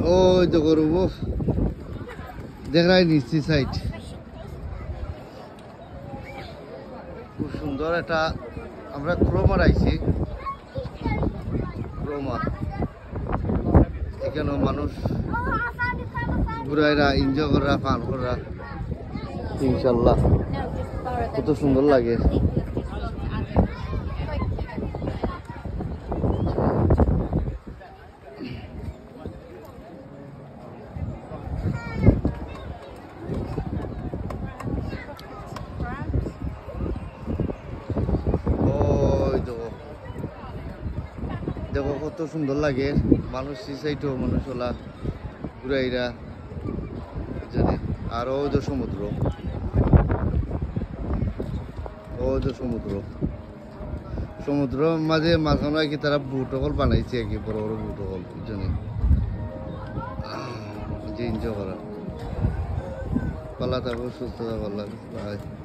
ওই তো করবো দেখাই নিচ্ছি সাইড খুব সুন্দর একটা আমরা ক্রোমার আইছি ক্রোমা এখানেও মানুষ ঘুরাইরা এনজয় করা ফান করা ইনশাল্লাহ কত সুন্দর লাগে দেখো কত সুন্দর লাগে মানুষ সাইটেও মানুষ ওলা ঘুরাইরা জানি আর ও যে সমুদ্র সমুদ্র মাঝে মাঝখানে কি তারা বুট অকল বানাইছে আর কি বড় বড় বুট অকল জানি যে এনজয় করা পালা থাকবো সুস্থ থাকো।